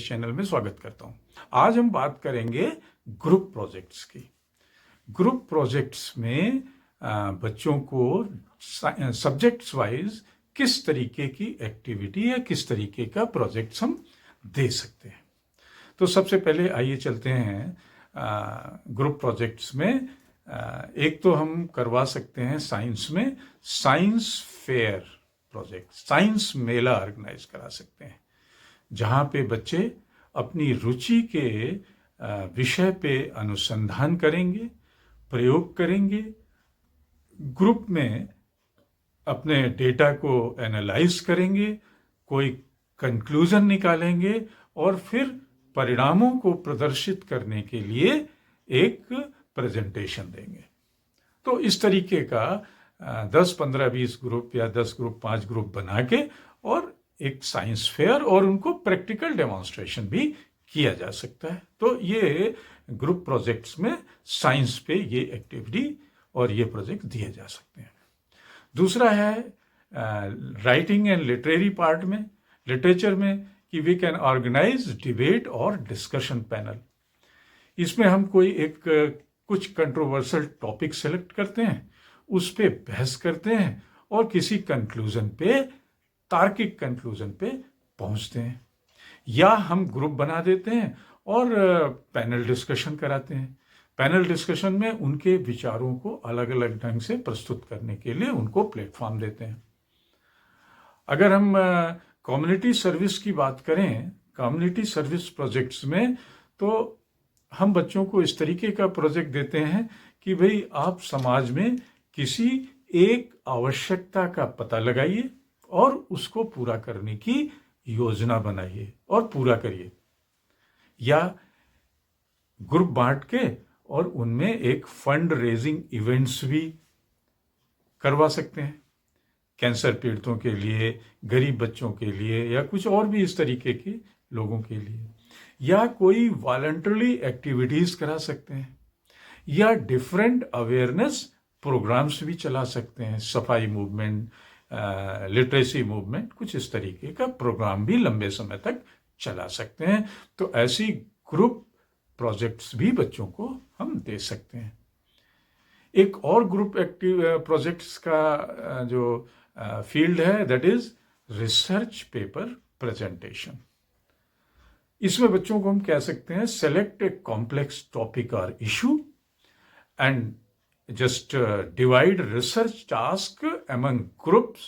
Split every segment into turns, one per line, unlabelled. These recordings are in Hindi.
चैनल में स्वागत करता हूं। आज हम बात करेंगे ग्रुप प्रोजेक्ट्स की। ग्रुप प्रोजेक्ट्स में बच्चों को सब्जेक्ट्स वाइज किस तरीके की एक्टिविटी या किस तरीके का प्रोजेक्ट्स हम दे सकते हैं। तो सबसे पहले आइए चलते हैं ग्रुप प्रोजेक्ट्स में। एक तो हम करवा सकते हैं साइंस में साइंस फेयर प्रोजेक्ट, साइंस मेला ऑर्गेनाइज करा सकते हैं, जहाँ पे बच्चे अपनी रुचि के विषय पे अनुसंधान करेंगे, प्रयोग करेंगे, ग्रुप में अपने डेटा को एनालाइज करेंगे, कोई कंक्लूजन निकालेंगे और फिर परिणामों को प्रदर्शित करने के लिए एक प्रेजेंटेशन देंगे। तो इस तरीके का 10, 15, 20 ग्रुप या 10 ग्रुप, 5 ग्रुप बना के और एक साइंस फेयर और उनको प्रैक्टिकल डेमोन्स्ट्रेशन भी किया जा सकता है। तो ये ग्रुप प्रोजेक्ट्स में साइंस पे ये एक्टिविटी और ये प्रोजेक्ट दिए जा सकते हैं। दूसरा है राइटिंग एंड लिटरेरी पार्ट में, लिटरेचर में, कि वी कैन ऑर्गेनाइज डिबेट और डिस्कशन पैनल। इसमें हम कोई एक कुछ कंट्रोवर्शियल टॉपिक सेलेक्ट करते हैं, उस पे बहस करते हैं और किसी कंक्लूजन पे, तार्किक कंक्लूजन पे पहुंचते हैं, या हम ग्रुप बना देते हैं और पैनल डिस्कशन कराते हैं। पैनल डिस्कशन में उनके विचारों को अलग अलग ढंग से प्रस्तुत करने के लिए उनको प्लेटफॉर्म देते हैं। अगर हम कम्युनिटी सर्विस की बात करें, कम्युनिटी सर्विस प्रोजेक्ट्स में, तो हम बच्चों को इस तरीके का प्रोजेक्ट देते हैं कि भाई आप समाज में किसी एक आवश्यकता का पता लगाइए और उसको पूरा करने की योजना बनाइए और पूरा करिए, या ग्रुप बांट के और उनमें एक फंड रेजिंग इवेंट्स भी करवा सकते हैं, कैंसर पीड़ितों के लिए, गरीब बच्चों के लिए, या कुछ और भी इस तरीके के लोगों के लिए, या कोई वॉलंटरी एक्टिविटीज करा सकते हैं, या डिफरेंट अवेयरनेस प्रोग्राम्स भी चला सकते हैं, सफाई मूवमेंट, लिटरेसी मूवमेंट, कुछ इस तरीके का प्रोग्राम भी लंबे समय तक चला सकते हैं। तो ऐसी ग्रुप प्रोजेक्ट्स भी बच्चों को हम दे सकते हैं। एक और ग्रुप एक्टिव प्रोजेक्ट्स का जो फील्ड है, that is research paper presentation. इसमें बच्चों को हम कह सकते हैं सेलेक्ट ए कॉम्प्लेक्स टॉपिक और issue and just divide research task among groups,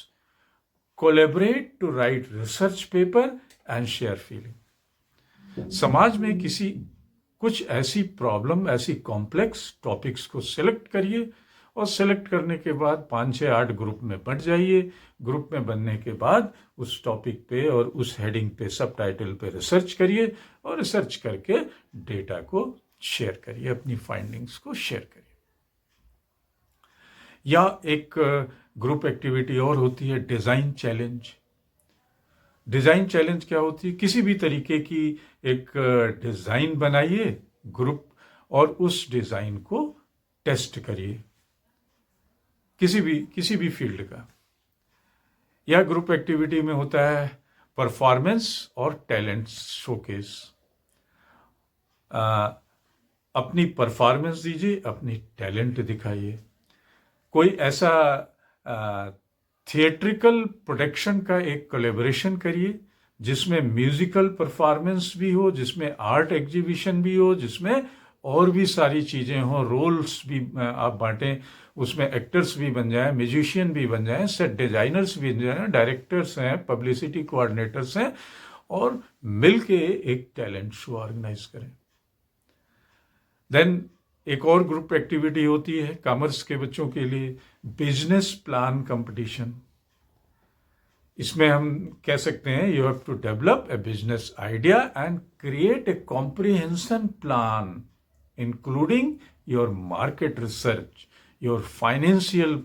collaborate to write research paper and share feeling. समाज में कुछ ऐसी प्रॉब्लम, ऐसी कॉम्प्लेक्स टॉपिक्स को सिलेक्ट करिए और सिलेक्ट करने के बाद 5, 6, 8 ग्रुप में बंट जाइए। ग्रुप में बनने के बाद उस टॉपिक पे और उस हेडिंग पे, सब टाइटल पे रिसर्च करिए और रिसर्च करके डेटा को शेयर करिए, अपनी फाइंडिंग्स को शेयर करिए। या एक ग्रुप एक्टिविटी और होती है डिज़ाइन चैलेंज। डिज़ाइन चैलेंज क्या होती है? किसी भी तरीके की एक डिज़ाइन बनाइए ग्रुप और उस डिज़ाइन को टेस्ट करिए, किसी भी फील्ड का। या ग्रुप एक्टिविटी में होता है परफॉर्मेंस और टैलेंट शोकेस। अपनी परफॉर्मेंस दीजिए, अपनी टैलेंट दिखाइए। कोई ऐसा थिएट्रिकल प्रोडक्शन का एक कोलैबोरेशन करिए जिसमें म्यूजिकल परफॉर्मेंस भी हो, जिसमें आर्ट एग्जीबिशन भी हो, जिसमें और भी सारी चीज़ें हों, रोल्स भी आप बांटें, उसमें एक्टर्स भी बन जाएं, म्यूजिशियन भी बन जाएं, सेट डिजाइनर्स भी बन जाएं, डायरेक्टर्स हैं, पब्लिसिटी कोऑर्डिनेटर्स हैं, और मिलके एक टैलेंट शो ऑर्गेनाइज करें। देन एक और ग्रुप एक्टिविटी होती है कॉमर्स के बच्चों के लिए, बिजनेस प्लान कंपटीशन। इसमें हम कह सकते हैं you have to develop a business idea and create a comprehension plan including your market research, your financial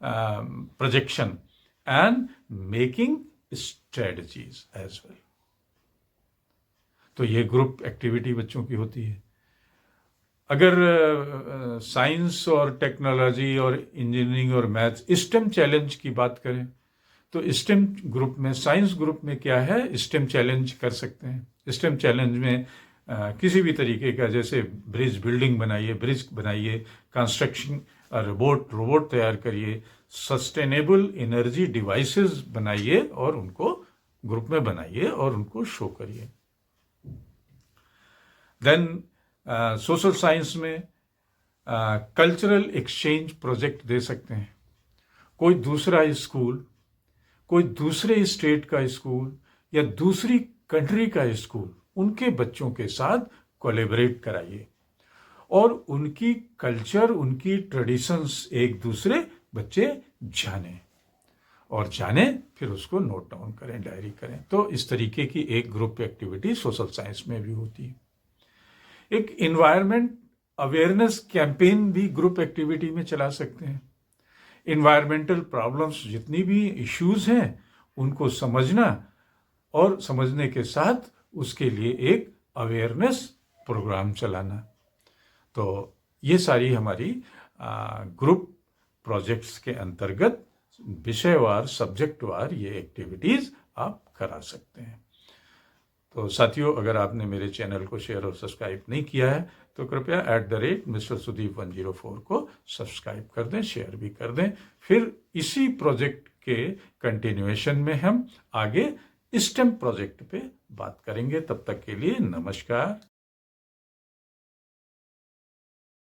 projection and making strategies as well. तो ये ग्रुप एक्टिविटी बच्चों की होती है। अगर साइंस और टेक्नोलॉजी और इंजीनियरिंग और मैथ्स, स्टेम चैलेंज की बात करें, तो स्टेम ग्रुप में, साइंस ग्रुप में क्या है, स्टेम चैलेंज कर सकते हैं। स्टेम चैलेंज में किसी भी तरीके का, जैसे ब्रिज बिल्डिंग बनाइए, ब्रिज बनाइए, कंस्ट्रक्शन रोबोट तैयार करिए, सस्टेनेबल एनर्जी डिवाइसेस बनाइए और उनको ग्रुप में बनाइए और उनको शो करिए। देन सोशल साइंस में कल्चरल एक्सचेंज प्रोजेक्ट दे सकते हैं। कोई दूसरा स्कूल, कोई दूसरे स्टेट का स्कूल या दूसरी कंट्री का स्कूल, उनके बच्चों के साथ कोलैबोरेट कराइए और उनकी कल्चर, उनकी ट्रेडिशंस एक दूसरे बच्चे जाने और जाने, फिर उसको नोट डाउन करें, डायरी करें। तो इस तरीके की एक ग्रुप एक्टिविटी सोशल साइंस में भी होती है। एक इन्वायरमेंट अवेयरनेस कैंपेन भी ग्रुप एक्टिविटी में चला सकते हैं। इन्वायरमेंटल प्रॉब्लम्स, जितनी भी इश्यूज हैं, उनको समझना और समझने के साथ उसके लिए एक अवेयरनेस प्रोग्राम चलाना। तो ये सारी हमारी ग्रुप प्रोजेक्ट्स के अंतर्गत विषयवार, सब्जेक्टवार ये एक्टिविटीज आप करा सकते हैं। तो साथियों, अगर आपने मेरे चैनल को शेयर और सब्सक्राइब नहीं किया है तो कृपया @Mr. Sudeep 104 को सब्सक्राइब कर दें, शेयर भी कर दें। फिर इसी प्रोजेक्ट के कंटिन्यूएशन में हम आगे स्टेम प्रोजेक्ट पे बात करेंगे। तब तक के लिए नमस्कार।